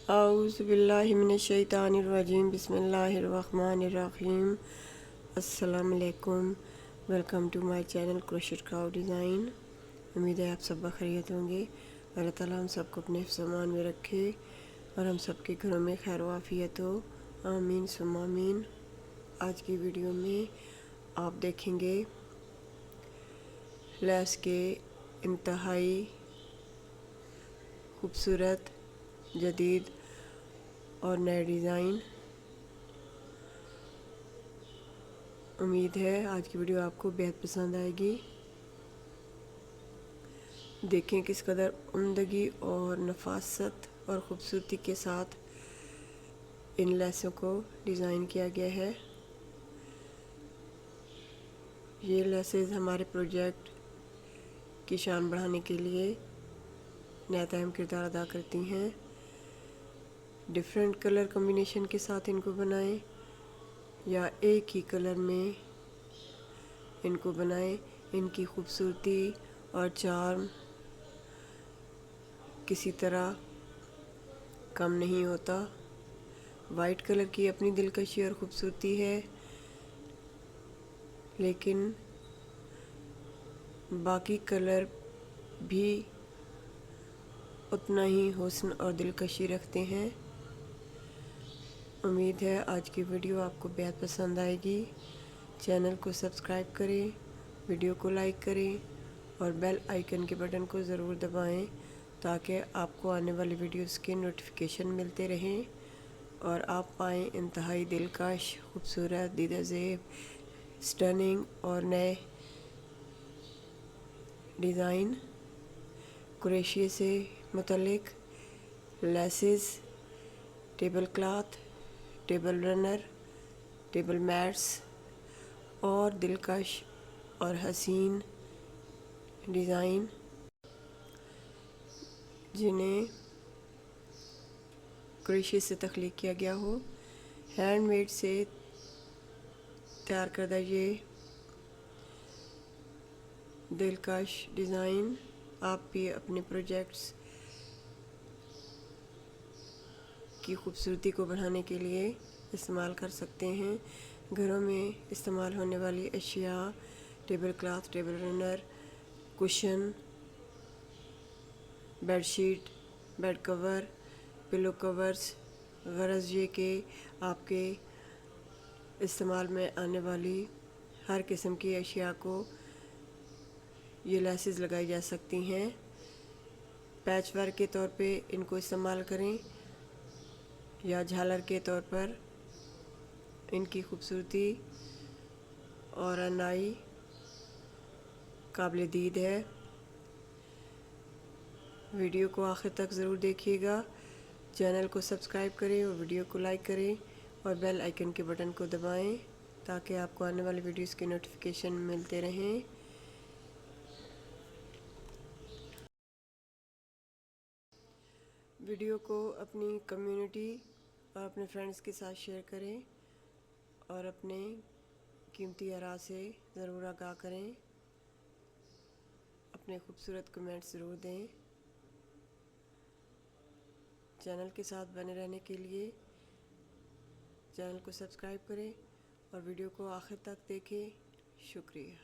आऊज़ु बिल्लाहि मिनश्शैतानिर्रजीम बिस्मिल्लाहिर्रहमानिर्रहीम। अस्सलाम वालेकुम। Welcome to my channel crochet craft design. उम्मीद है आप सब बखैरियत होंगे। अल्लाह ताला हम सबको अपने हिफ्ज़-ओ-अमान में रखे और हम सबके घरों में खैर व आफियत हो। आमीन सुम्मा आमीन। आज की वीडियो में आप देखेंगे लेस के इंतहाई खूबसूरत जदीद और नए डिज़ाइन। उम्मीद है आज की वीडियो आपको बेहद पसंद आएगी। देखें किस कदर उम्दगी और नफासत और ख़ूबसूरती के साथ इन लेसों को डिज़ाइन किया गया है। ये लेसेस हमारे प्रोजेक्ट की शान बढ़ाने के लिए नया अहम किरदार अदा करती हैं। डिफरेंट कलर कॉम्बिनेशन के साथ इनको बनाएं या एक ही कलर में इनको बनाएं। इनकी खूबसूरती और चार्म किसी तरह कम नहीं होता। वाइट कलर की अपनी दिलकशी और ख़ूबसूरती है, लेकिन बाकी कलर भी उतना ही हुस्न और दिलकशी रखते हैं। उम्मीद है आज की वीडियो आपको बेहद पसंद आएगी। चैनल को सब्सक्राइब करें, वीडियो को लाइक करें और बेल आइकन के बटन को ज़रूर दबाएं ताकि आपको आने वाली वीडियोस के नोटिफिकेशन मिलते रहें और आप पाएँ इंतहाई दिलकश, खूबसूरत, दीदार, स्टनिंग और नए डिज़ाइन। क्रोशिया से मुतल्लिक laces, table cloth, table runner, table mats और दिलकश और हसीन डिज़ाइन जिन्हें क्रोशिया से तख्लीक किया गया हो। हैंडमेड से तैयार करदा ये दिलकश डिज़ाइन आप भी अपने प्रोजेक्ट्स की खूबसूरती को बढ़ाने के लिए इस्तेमाल कर सकते हैं। घरों में इस्तेमाल होने वाली अशिया, table cloth, table runner, cushion, bedsheet, bed cover, pillow covers, गरज ये कि आपके इस्तेमाल में आने वाली हर किस्म की अशिया को ये लेसेस लगाई जा सकती हैं। पैच वर्क के तौर पे इनको इस्तेमाल करें या झालर के तौर पर। इनकी खूबसूरती और अनाई काबिल दीद है। वीडियो को आखिर तक ज़रूर देखिएगा। चैनल को सब्सक्राइब करें और वीडियो को लाइक करें और बेल आइकन के बटन को दबाएं ताकि आपको आने वाली वीडियोस के नोटिफिकेशन मिलते रहें। वीडियो को अपनी कम्युनिटी और अपने फ्रेंड्स के साथ शेयर करें और अपने कीमती आरा से ज़रूर आगाह करें। अपने खूबसूरत कमेंट्स ज़रूर दें। चैनल के साथ बने रहने के लिए चैनल को सब्सक्राइब करें और वीडियो को आखिर तक देखें। शुक्रिया।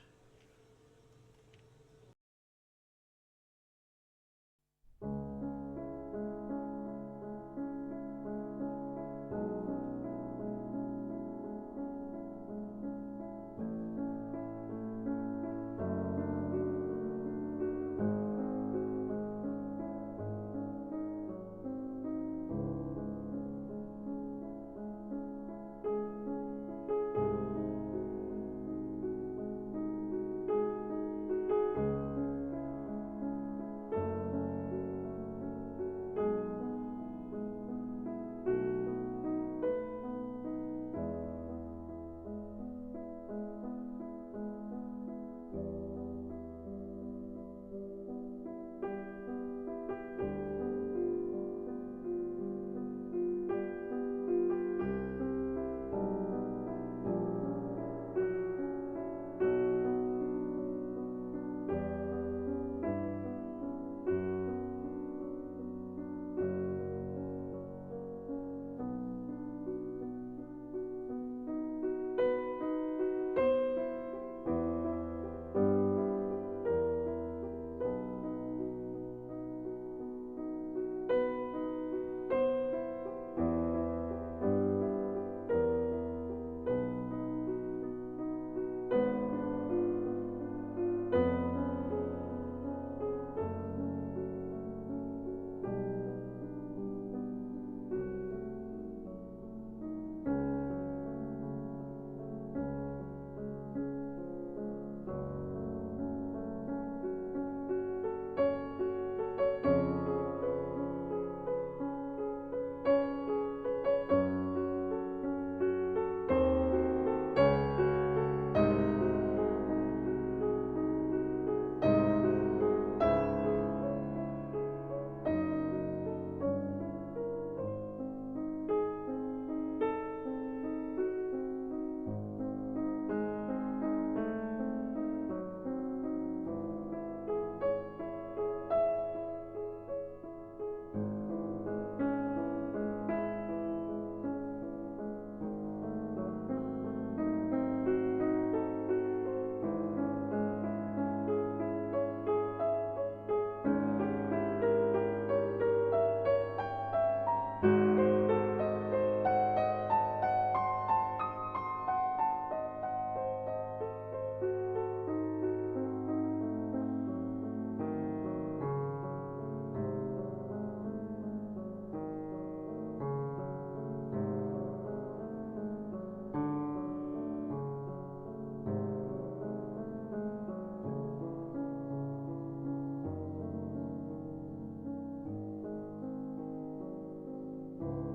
है।